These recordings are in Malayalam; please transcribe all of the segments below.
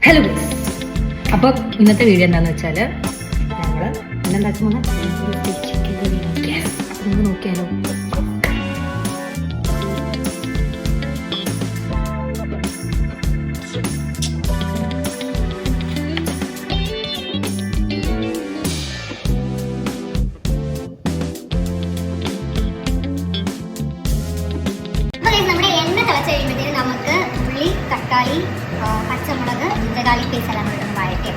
ഹലോ ഗൈസ്, അപ്പോൾ ഇന്നത്തെ വീഡിയോ എന്താണെന്ന് വെച്ചാൽ ഞങ്ങൾ ഇന്നെന്താക്കി പോകുന്ന നമുക്ക് നോക്കിയാലോ. നമ്മുടെ എണ്ണ തിളച്ച് കഴിയുമ്പോഴത്തേക്കും നമുക്ക് ഉള്ളി, തക്കാളി, പച്ചമുളക്, ഇഞ്ചകാളി പേസ്റ്റ് എല്ലാം കൂടെ വഴറ്റി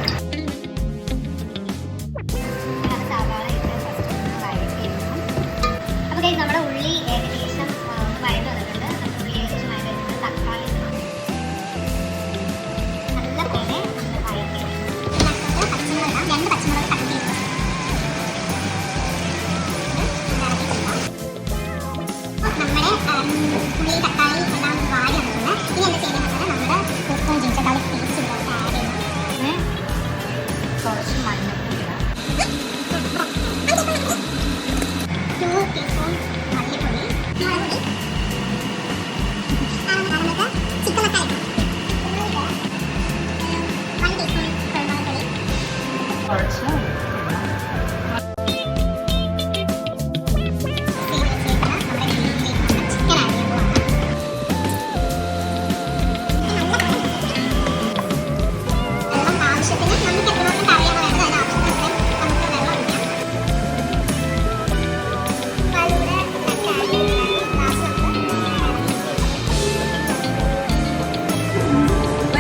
സവാള ഇട്ട് ഫസ്റ്റ് വഴറ്റി എടുക്കണം. അപ്പോൾ നമ്മുടെ ഉള്ളി ഏകദേശം വഴറ്റി വന്നിട്ടുണ്ട്. നമ്മുടെ ഉള്ളി ഏകദേശം വഴറ്റി വരുന്നത് തക്കാളി നല്ല പോലെ വഴറ്റി പച്ചമുളക് 2 പച്ചമുളക് കട്ട് ചെയ്ത് ഉള്ളി തക്കാളി എല്ലാം വാടി വന്നിട്ടുണ്ട്. ഇനി എന്താ ചെയ്യുന്നത് നമ്മുടെ ഉപ്പും ജിഞ്ചകാളി പേസ്റ്റ് ഇതിലോട്ട് ആഡ് ചെയ്യണം. കുറച്ച് മഞ്ഞൾപ്പൊടി ഇടാം, 2 ടീസ്പൂൺ മല്ലിപ്പൊടി, ചിക്കൻ മസാല 1 ടീസ്പൂൺ കുരുമുളക് പൊടി, കുറച്ച്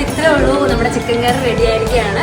ഇത്രേ ഉള്ളൂ. നമ്മുടെ ചിക്കൻ കറി റെഡി ആയിരിക്കുകയാണ്.